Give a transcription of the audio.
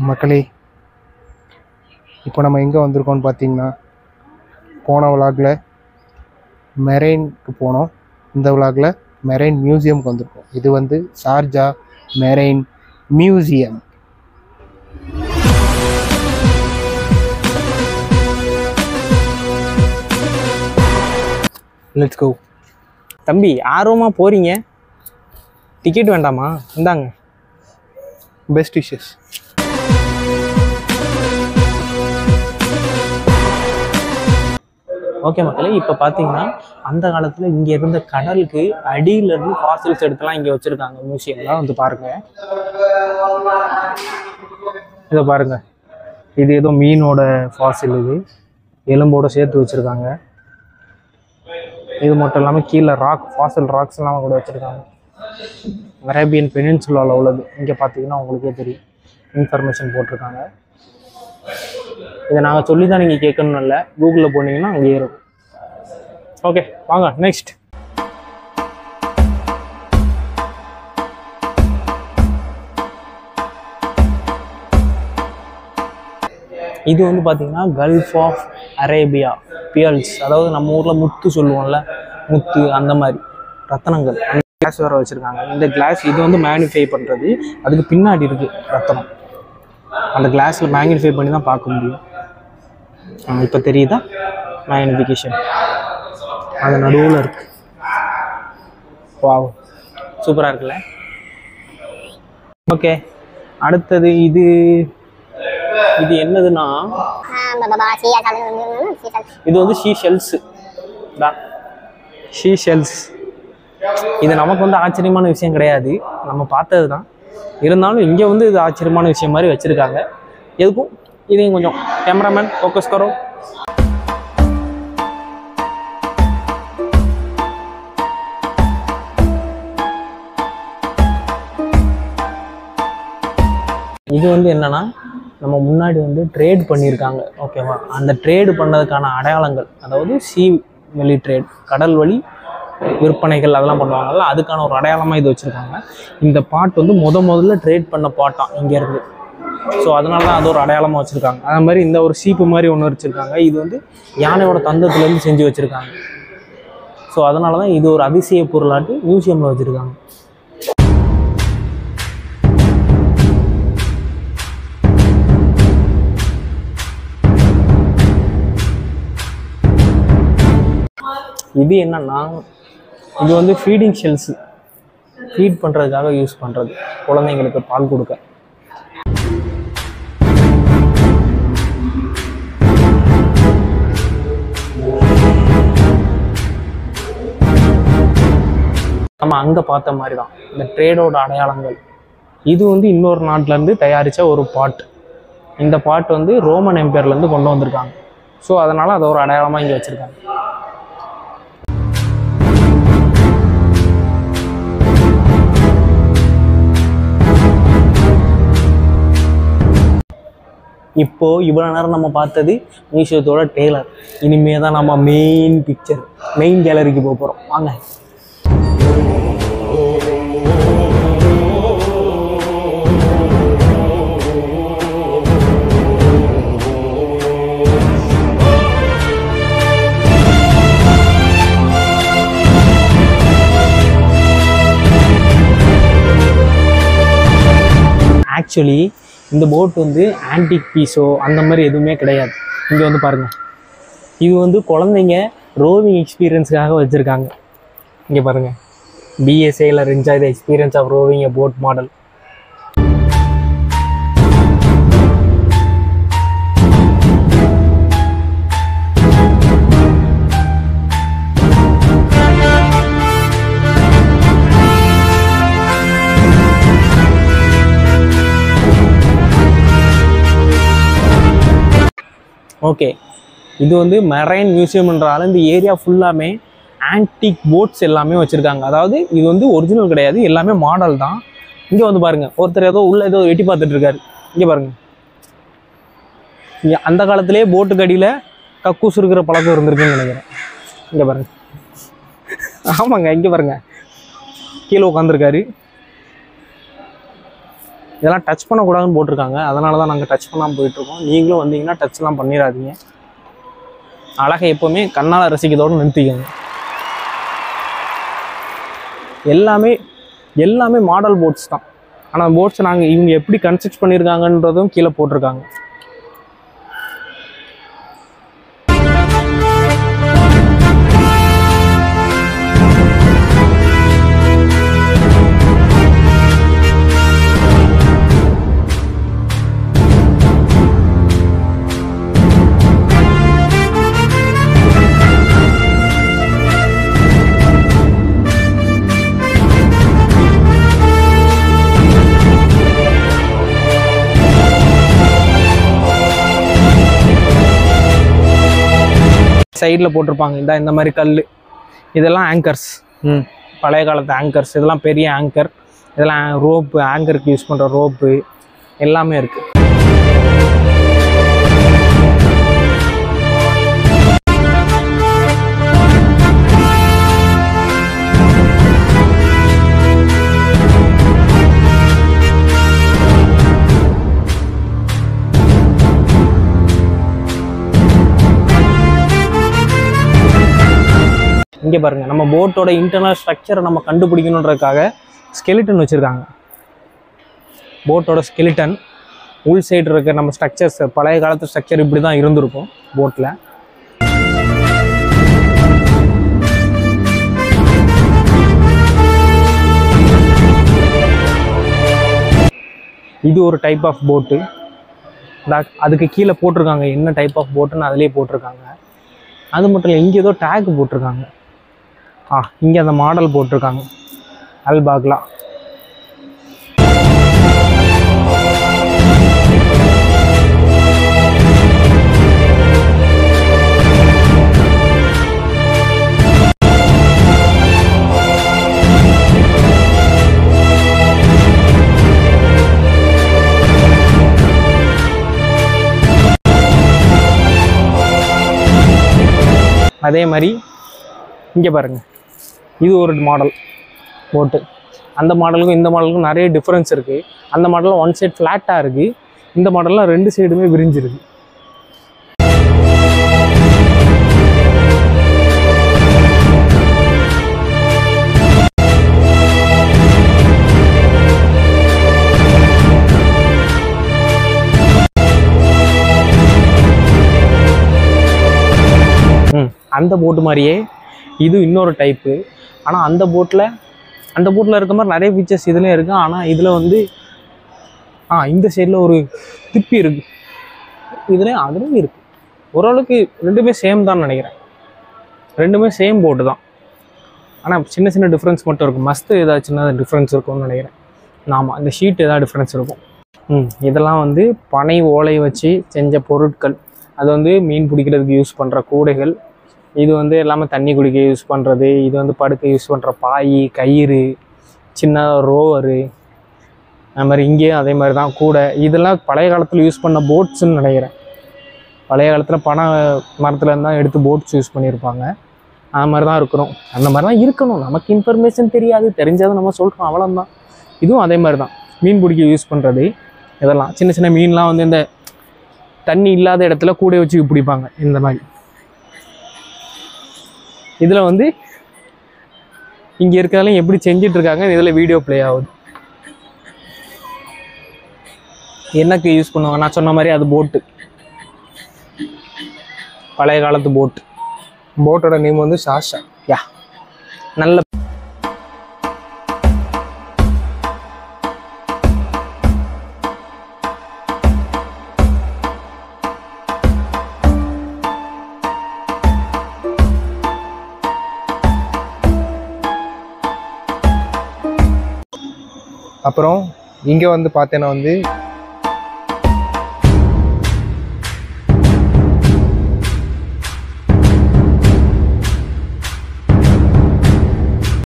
மக்களே, இப்போ நம்ம எங்கே வந்திருக்கோம்னு பார்த்தீங்கன்னா, போன விலாகில் மெரெயினுக்கு போனோம். இந்த விலாகில் மெரெயின் மியூசியமுக்கு வந்திருக்கோம். இது வந்து Sharjah marine museum. Let's go. தம்பி, ஆர்வமாக போகிறீங்க, டிக்கெட் வேண்டாமா? இந்தாங்க. Best wishes. ஓகே மக்களே, இப்போ பார்த்தீங்கன்னா அந்த காலத்தில் இங்கே இருந்த கடலுக்கு அடியிலேருந்து ஃபாசில்ஸ் எடுத்துலாம் இங்கே வச்சுருக்காங்க மியூசியம்லாம். வந்து பாருங்கள், இதை பாருங்கள். இது ஏதோ மீனோட ஃபாசில், இது எலும்போடு சேர்த்து வச்சுருக்காங்க. இது மட்டும் இல்லாமல் கீழே ஃபாசில் ராக்ஸ்லாம் கூட வச்சுருக்காங்க. அரேபியன் பெனின்சுலாவில் உள்ளது. இங்கே பார்த்தீங்கன்னா உங்களுக்கே தெரியும், இன்ஃபர்மேஷன் போட்டிருக்காங்க. இதை நாங்கள் சொல்லி தான் நீங்கள் கேட்கணும்னு இல்லை, கூகுளில் போனீங்கன்னா அங்கே இருக்கும். ஓகே, வாங்க நெக்ஸ்ட். இது வந்து பார்த்தீங்கன்னா கல்ஃப் ஆஃப் அரேபியா பியல்ஸ், அதாவது நம்ம ஊரில் முத்து சொல்லுவோம்ல, முத்து அந்த மாதிரி ரத்தனங்கள். அந்த கிளாஸ் வேறு வச்சுருக்காங்க. இந்த கிளாஸ் இது வந்து மேக்னிஃபை பண்ணுறது, அதுக்கு பின்னாடி இருக்குது ரத்தனம். அந்த கிளாஸில் மேக்னிஃபை பண்ணி தான் பார்க்க முடியும். இப்போ தெரியுதா மேக்னிஃபிகேஷன்? அது நடுவில் இருக்கு. வாவ், சூப்பராக இருக்குல்ல? ஓகே, அடுத்தது இது என்னதுன்னா, இது வந்து ஷீஷெல்ஸ். ஷீஷெல்ஸ் இது நமக்கு வந்து ஆச்சரியமான விஷயம் கிடையாது, நம்ம பார்த்தது தான். இருந்தாலும் இங்கே வந்து இது ஆச்சரியமான விஷயம் மாதிரி வச்சுருக்காங்க. எதுக்கும் இதையும் கொஞ்சம் கேமராமேன் ஃபோக்கஸ் கரோ. இது வந்து என்னன்னா, நம்ம முன்னாடி வந்து ட்ரேட் பண்ணியிருக்காங்க, ஓகேவா? அந்த ட்ரேடு பண்ணதுக்கான அடையாளங்கள், அதாவது சி வழி ட்ரேட், கடல் வழி விற்பனைகள் அதெல்லாம் பண்ணுவாங்கல்ல, அதுக்கான ஒரு அடையாளமாக இது வச்சுருக்காங்க. இந்த பாட் வந்து முதல்ல ட்ரேட் பண்ண பாட்டான் இங்கேருந்து. ஸோ அதனால தான் அது ஒரு அடையாளமாக வச்சுருக்காங்க. அது மாதிரி இந்த ஒரு சீப்பு மாதிரி ஒன்று வச்சுருக்காங்க. இது வந்து யானையோட தந்தத்துலேருந்து செஞ்சு வச்சுருக்காங்க. ஸோ அதனால தான் இது ஒரு அதிசய பொருளாட்டு மியூசியமில் வச்சுருக்காங்க. இது என்னன்னா, இது வந்து ஃபீடிங் ஷெல்ஸ், ஃபீட் பண்ணுறதுக்காக யூஸ் பண்ணுறது, குழந்தைங்களுக்கு பால் கொடுக்க. நம்ம அங்கே பார்த்த மாதிரி தான் இந்த ட்ரேடோட அடையாளங்கள். இது வந்து இன்னொரு நாட்டிலேருந்து தயாரித்த ஒரு பாட். இந்த பாட் வந்து ரோமன் எம்பையர்லேருந்து கொண்டு வந்திருக்காங்க. ஸோ அதனால் அதை ஒரு அடையாளமாக இங்கே வச்சுருக்காங்க. இப்போது இவ்வளோ நேரம் நம்ம பார்த்தது மியூசியத்தோட டெய்லர். இனிமே தான் நம்ம மெயின் கேலரிக்கு போக போகிறோம். வாங்க. ஆக்சுவலி இந்த போட் வந்து ஆன்டிக் பீஸோ அந்த மாதிரி எதுவுமே கிடையாது. இங்கே வந்து பாருங்கள், இது வந்து குழந்தைங்க ரோவிங் எக்ஸ்பீரியன்ஸுக்காக வச்சுருக்காங்க. இங்கே பாருங்கள், BA Sailor enjoy the experience of rowing a boat model. Okay, இது வந்து மெரைன் மியூசியம்ன்றால இந்த ஏரியா ஃபுல்லாமே ஆன்டிக் போட்ஸ் எல்லாமே வச்சுருக்காங்க. அதாவது இது வந்து ஒரிஜினல் கிடையாது, எல்லாமே மாடல் தான். இங்கே வந்து பாருங்கள், ஒருத்தர் ஏதோ உள்ளே ஏதோ எட்டி பார்த்துட்ருக்காரு. இங்கே பாருங்கள், இங்கே அந்த காலத்திலே போட்டுக்கு அடியில் கக்கூஸ் இருக்கிற பழக்கம் இருந்திருக்குன்னு நினைக்கிறேன். இங்கே பாருங்கள், ஆமாங்க, இங்கே பாருங்கள், கீழே உட்காந்துருக்காரு. இதெல்லாம் டச் பண்ணக்கூடாதுன்னு போட்டிருக்காங்க. அதனால தான் நாங்கள் டச் பண்ணாமல் போயிட்டுருக்கோம். நீங்களும் வந்தீங்கன்னா டச்லாம் பண்ணிடாதீங்க. அழகை எப்போவுமே கண்ணால் ரசிக்கிறதோடு நிறுத்திக்கோங்க. எல்லாமே மாடல் போட்ஸ் தான். ஆனால் போட்ஸ் நாங்கள் இவங்க எப்படி கன்ஸ்ட்ரக்ட் பண்ணியிருக்காங்கன்றதும் கீழே போட்டிருக்காங்க. சைடில் போட்டிருப்பாங்க இந்த மாதிரி கல், இதெல்லாம் ஆங்கர்ஸ், பழைய காலத்து ஆங்கர்ஸ். இதெல்லாம் பெரிய ஆங்கர். இதெல்லாம் ரோப்பு, ஆங்கருக்கு யூஸ் பண்ணுற ரோப்பு எல்லாமே இருக்குது. இங்கே பாருங்கள், நம்ம போட்டோட இன்டர்னல் ஸ்ட்ரக்சரை நம்ம கண்டுபிடிக்கணுன்றதுக்காக ஸ்கெலிட்டன் வச்சுருக்காங்க. போட்டோட ஸ்கெலிட்டன் உள் சைடு இருக்க நம்ம ஸ்ட்ரக்சர்ஸ், பழைய காலத்து ஸ்ட்ரக்சர் இப்படி தான் இருந்திருக்கும் போட்டில். இது ஒரு டைப் ஆஃப் போட்டு. அதுக்கு கீழே போட்டிருக்காங்க என்ன டைப் ஆஃப் போட்டுன்னு அதிலே போட்டிருக்காங்க. அது மட்டும் இல்லை, இங்கே ஏதோ டேக் போட்டிருக்காங்க. இங்கே அந்த மாடல் போட்டிருக்காங்க, அல்பாக்லா. அதே மாதிரி இங்கே பாருங்கள், இது ஒரு மாடல் போட்டு. அந்த மாடலுக்கும் இந்த மாடலுக்கும் நிறைய டிஃப்ரென்ஸ் இருக்குது. அந்த மாடலில் ஒன் சைடு ஃப்ளாட்டாக இருக்குது, இந்த மாடலில் ரெண்டு சைடுமே விரிஞ்சிருக்கு. அந்த போட்டு மாதிரியே இது இன்னொரு டைப்பு. ஆனால் அந்த போட்டில் இருக்க மாதிரி நிறைய ஃபீச்சர்ஸ் இதுலேயும் இருக்குது. ஆனால் இதில் வந்து இந்த சைடில் ஒரு திப்பி இருக்குது, இதுலேயும் அதுலேயும் இருக்குது. ஓரளவுக்கு ரெண்டுமே சேம் தான் நினைக்கிறேன். ரெண்டுமே சேம் போட்டு தான், ஆனால் சின்ன சின்ன டிஃப்ரென்ஸ் மட்டும் இருக்கும். மஸ்து ஏதாவது சின்ன டிஃப்ரென்ஸ் இருக்கும்னு நினைக்கிறேன். ஆமாம், இந்த ஷீட் ஏதாவது டிஃப்ரென்ஸ் இருக்கும். இதெல்லாம் வந்து பனை ஓலை வச்சு செஞ்ச பொருட்கள். அது வந்து மீன் பிடிக்கிறதுக்கு யூஸ் பண்ணுற கூடைகள். இது வந்து எல்லாமே தண்ணி குடிக்க யூஸ் பண்ணுறது. இது வந்து படுக்க யூஸ் பண்ணுற பாய், கயிறு, சின்ன ரோவரு. அது மாதிரி இங்கேயும் அதே மாதிரி தான் கூடை. இதெல்லாம் பழைய காலத்தில் யூஸ் பண்ண போட்ஸ்ன்னு நினைக்கிறேன். பழைய காலத்தில் பனை மரத்தில் இருந்தால் எடுத்து போட்ஸ் யூஸ் பண்ணியிருப்பாங்க. அது மாதிரி தான் இருக்கிறோம். அந்த மாதிரி தான் இருக்கணும். நமக்கு இன்ஃபர்மேஷன் தெரியாது, தெரிஞ்சதை நம்ம சொல்கிறோம், அவ்வளோதான். இதுவும் அதே மாதிரி தான், மீன் பிடிக்க யூஸ் பண்ணுறது. இதெல்லாம் சின்ன சின்ன மீன்லாம் வந்து இந்த தண்ணி இல்லாத இடத்துல கூடை வச்சு பிடிப்பாங்க. இந்த மாதிரி இதில் வந்து இங்கே இருக்கிறதாலும் எப்படி செஞ்சிட்ருக்காங்க, இதில் வீடியோ ப்ளே ஆகுது. என்னக்கு யூஸ் பண்ணுவாங்க நான் சொன்ன மாதிரி, அது போட்டு, பழைய காலத்து போட்டு. போட்டோட நேம் வந்து சாஷா. நல்ல அப்புறம் இங்கே வந்து பார்த்தேன்னா வந்து